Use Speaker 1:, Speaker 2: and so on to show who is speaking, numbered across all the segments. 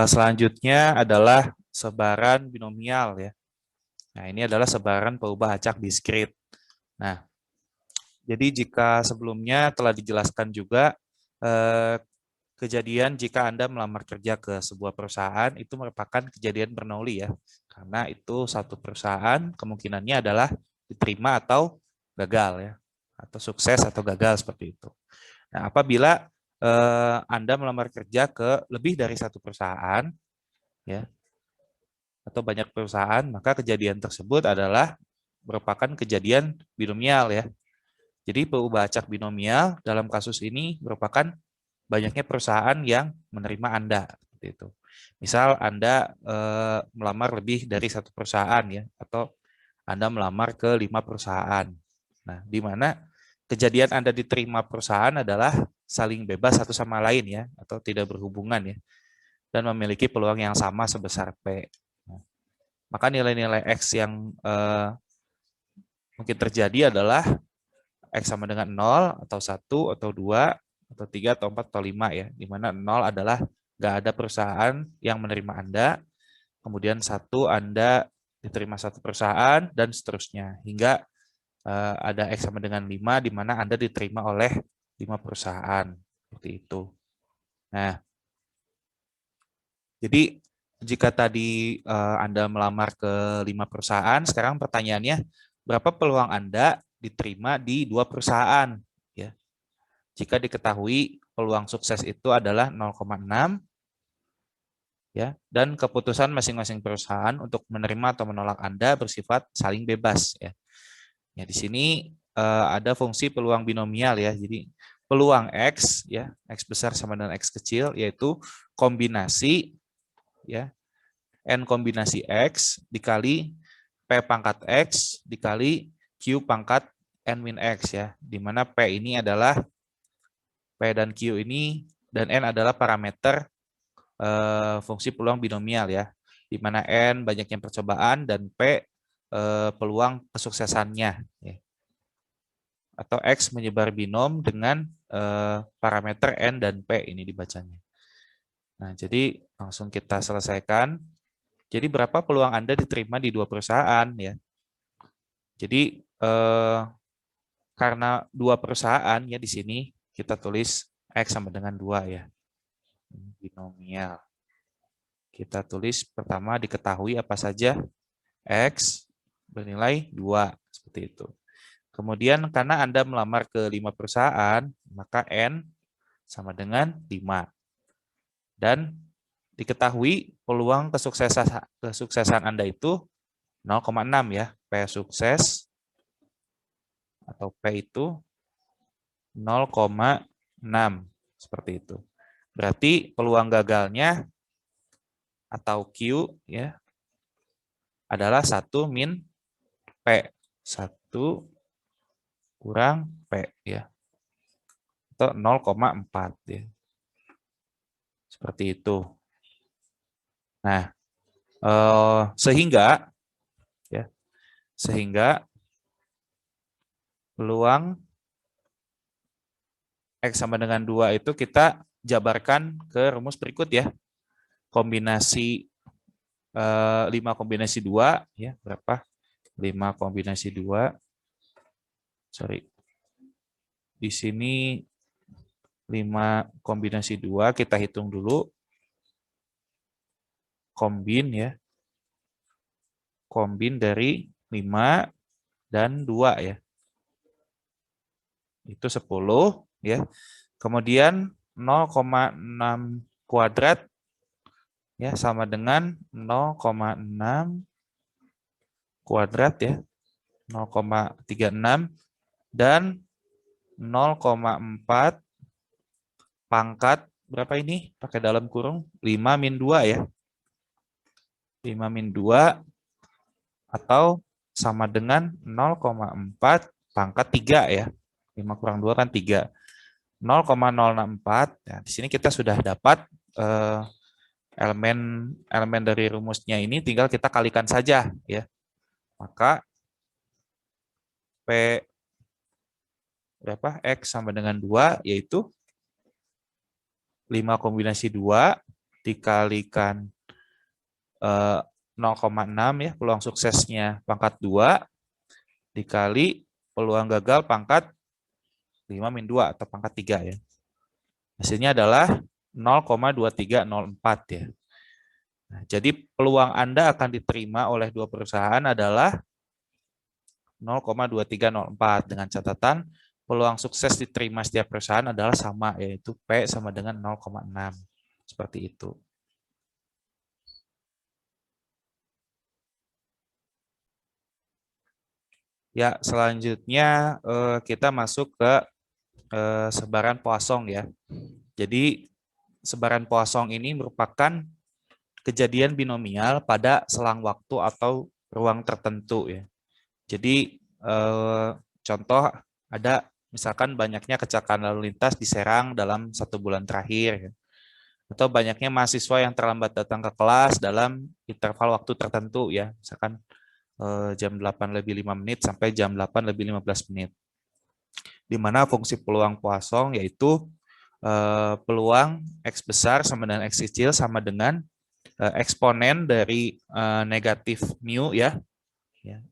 Speaker 1: Selanjutnya adalah sebaran binomial ya. Nah, ini adalah sebaran perubahan acak diskrit. Nah, jadi jika sebelumnya telah dijelaskan juga kejadian jika Anda melamar kerja ke sebuah perusahaan itu merupakan kejadian bernoulli ya. Karena itu satu perusahaan kemungkinannya adalah diterima atau gagal ya. Atau sukses atau gagal seperti itu. Nah, apabila Anda melamar kerja ke lebih dari satu perusahaan ya atau banyak perusahaan, maka kejadian tersebut adalah merupakan kejadian binomial ya. Jadi perubahan acak binomial dalam kasus ini merupakan banyaknya perusahaan yang menerima Anda. Seperti itu. Misal Anda melamar lebih dari satu perusahaan ya, atau Anda melamar ke 5 perusahaan. Nah, di mana kejadian Anda diterima perusahaan adalah saling bebas satu sama lain ya, atau tidak berhubungan ya, dan memiliki peluang yang sama sebesar P. Nah, maka nilai-nilai X yang mungkin terjadi adalah X sama dengan 0, atau 1, atau 2, atau 3, atau 4, atau 5 ya. Di mana 0 adalah nggak ada perusahaan yang menerima Anda, kemudian 1 Anda diterima satu perusahaan, dan seterusnya. Hingga ada X sama dengan 5, di mana Anda diterima oleh 5 perusahaan. Seperti itu. Nah, jadi jika tadi Anda melamar ke 5 perusahaan, sekarang pertanyaannya, berapa peluang Anda diterima di 2 perusahaan? Ya. Jika diketahui peluang sukses itu adalah 0,6, ya, dan keputusan masing-masing perusahaan untuk menerima atau menolak Anda bersifat saling bebas. Ya, ya di sini ada fungsi peluang binomial ya. Jadi peluang X ya, X besar sama dengan X kecil, yaitu kombinasi ya N kombinasi X dikali P pangkat X dikali Q pangkat N min X ya, di mana P ini adalah P dan Q ini dan N adalah parameter fungsi peluang binomial ya, di mana N banyaknya percobaan dan P peluang kesuksesannya ya. Atau X menyebar binom dengan parameter N dan P ini dibacanya. Nah, jadi langsung kita selesaikan. Jadi berapa peluang Anda diterima di 2 perusahaan ya? Jadi karena 2 perusahaan ya, di sini kita tulis X sama dengan 2 ya. Binomial. Kita tulis pertama diketahui apa saja, X bernilai 2 seperti itu. Kemudian karena Anda melamar ke 5 perusahaan, maka N sama dengan 5. Dan diketahui peluang kesuksesan Anda itu 0,6 ya. P sukses atau P itu 0,6 seperti itu. Berarti peluang gagalnya atau Q ya adalah 1 min P. 1 kurang P ya. Atau 0,4 ya. Seperti itu. Nah, sehingga peluang X sama dengan 2 itu kita jabarkan ke rumus berikut ya. Kombinasi 5 kombinasi 2 ya, berapa? 5 kombinasi 2. Sorry. Di sini 5 kombinasi 2 kita hitung dulu. Kombin ya. Kombin dari 5 dan 2 ya. Itu 10 ya. Kemudian 0,6 kuadrat ya sama dengan 0,6 kuadrat ya. 0,36 dan 0,4 pangkat berapa ini? Pakai dalam kurung 5 min 2 ya. 5 min 2 atau sama dengan 0,4 pangkat 3 ya. 5 kurang 2 kan 3. 0,064. Nah, di sini kita sudah dapat elemen dari rumusnya ini, tinggal kita kalikan saja ya. Maka P berapa? X sama dengan 2 yaitu 5 kombinasi 2 dikalikan 0,6 ya, peluang suksesnya pangkat 2, dikali peluang gagal pangkat 5-2 atau pangkat 3 ya. Hasilnya adalah 0,2304 ya. Nah, jadi peluang Anda akan diterima oleh dua perusahaan adalah 0,2304 dengan catatan peluang sukses diterima setiap perusahaan adalah sama, yaitu P sama dengan 0,6. Seperti itu. Ya, selanjutnya kita masuk ke sebaran Poisson ya. Jadi sebaran Poisson ini merupakan kejadian binomial pada selang waktu atau ruang tertentu ya. Jadi contoh ada misalkan banyaknya kecelakaan lalu lintas di Serang dalam 1 bulan terakhir ya. Atau banyaknya mahasiswa yang terlambat datang ke kelas dalam interval waktu tertentu ya. Misalkan jam 8:05 sampai jam 8:15. Di mana fungsi peluang Poisson yaitu peluang X besar sama dengan X kecil sama dengan eksponen dari negatif mu ya,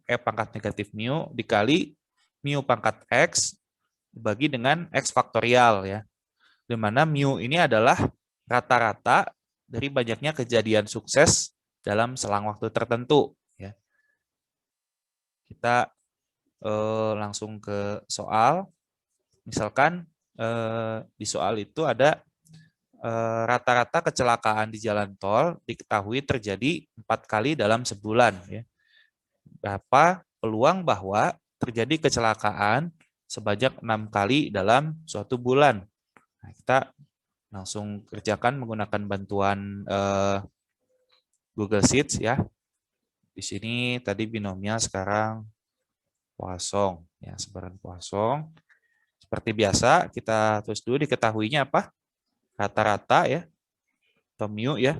Speaker 1: E pangkat negatif mu dikali mu pangkat X dibagi dengan X faktorial ya. Di mana mu ini adalah rata-rata dari banyaknya kejadian sukses dalam selang waktu tertentu ya. Kita langsung ke soal. Misalkan di soal itu ada rata-rata kecelakaan di jalan tol diketahui terjadi 4 kali dalam sebulan. Ya. Berapa peluang bahwa terjadi kecelakaan sebanyak 6 kali dalam suatu bulan? Nah, kita langsung kerjakan menggunakan bantuan Google Sheets ya. Di sini tadi binomial, sekarang Poisson ya, sebaran Poisson. Seperti biasa kita tulis dulu diketahuinya apa? Rata-rata ya, atau mu ya,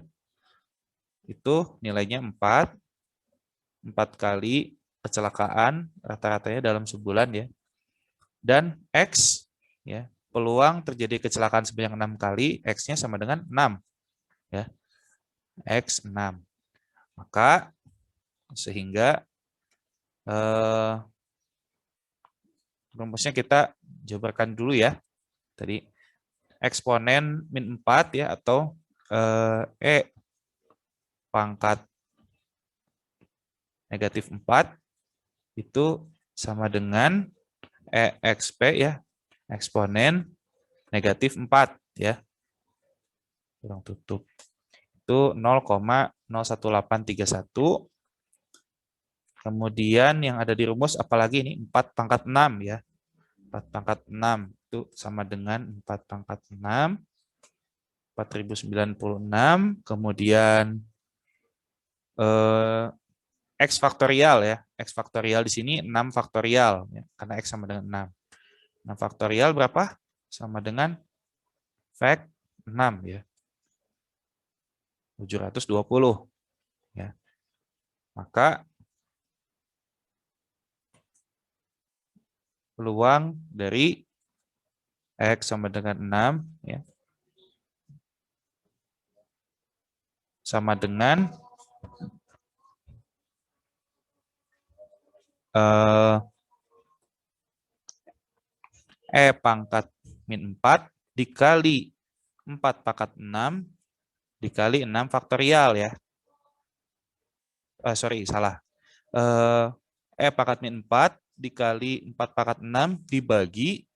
Speaker 1: itu nilainya 4 kali kecelakaan rata-ratanya dalam sebulan ya. Dan X ya, peluang terjadi kecelakaan sebanyak 6 kali, X-nya sama dengan 6 ya. X 6. Maka sehingga rumusnya kita jabarkan dulu ya. Tadi eksponen min 4 ya, atau E pangkat negatif 4 itu sama dengan EXP ya, eksponen negatif 4 ya. Kurang tutup. Itu 0,01831. Kemudian yang ada di rumus apalagi ini 4 pangkat 6 ya. 4 pangkat 6 itu sama dengan 4 pangkat 6 4096, kemudian X faktorial ya. X faktorial di sini 6 faktorial ya, karena X sama dengan 6. 6 faktorial berapa? Sama dengan Fak 6 ya. 720 ya. Maka peluang dari X sama dengan 6 ya, sama dengan E pangkat min 4 dikali 4 pangkat 6 dikali 6 faktorial ya. Salah. E pangkat min 4 dikali 4 pangkat 6 dibagi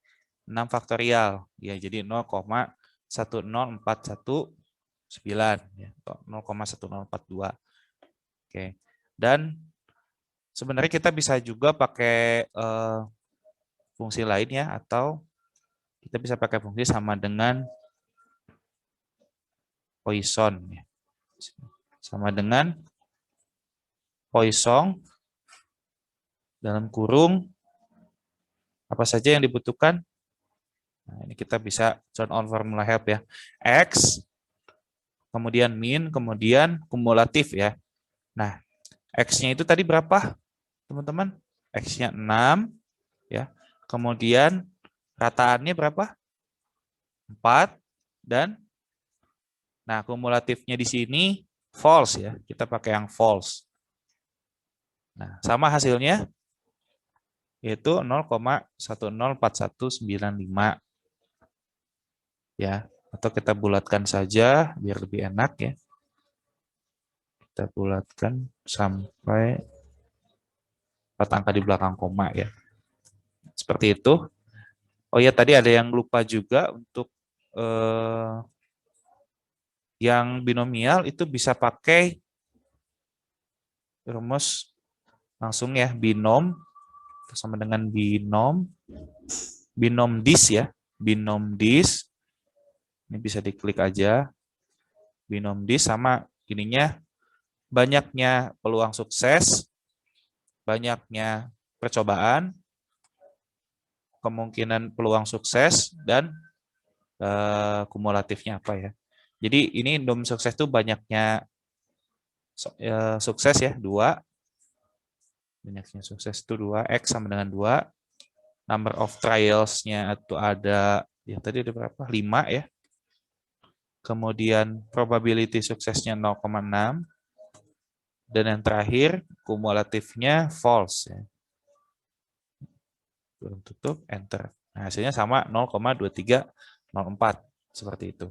Speaker 1: 6 faktorial. Ya, jadi 0,10419 ya, 0,1042. Oke. Dan sebenarnya kita bisa juga pakai fungsi lain ya, atau kita bisa pakai fungsi sama dengan Poisson ya. Sama dengan Poisson dalam kurung apa saja yang dibutuhkan. Nah, ini kita bisa turn on formula help ya. X, kemudian min, kemudian kumulatif ya. Nah, X-nya itu tadi berapa, teman-teman? X-nya 6 ya. Kemudian rataannya berapa? 4 dan Nah, kumulatifnya di sini false ya. Kita pakai yang false. Nah, sama hasilnya yaitu 0,104195 ya. Atau kita bulatkan saja biar lebih enak ya. Kita bulatkan sampai 4 angka di belakang koma ya. Seperti itu. Oh ya, tadi ada yang lupa juga untuk yang binomial itu bisa pakai rumus langsung ya, binom sama dengan binom dis ya, binom dis. Ini bisa diklik aja. Binom dis sama ininya banyaknya peluang sukses, banyaknya percobaan, kemungkinan peluang sukses, dan kumulatifnya apa ya. Jadi ini nom sukses itu banyaknya sukses ya, 2. Banyaknya sukses itu 2, X sama dengan 2. Number of trials-nya itu ada, yang tadi ada berapa? 5 ya. Kemudian probability suksesnya 0,6. Dan yang terakhir, kumulatifnya false. Ya. Belum tutup, enter. Nah, hasilnya sama 0,2304. Seperti itu.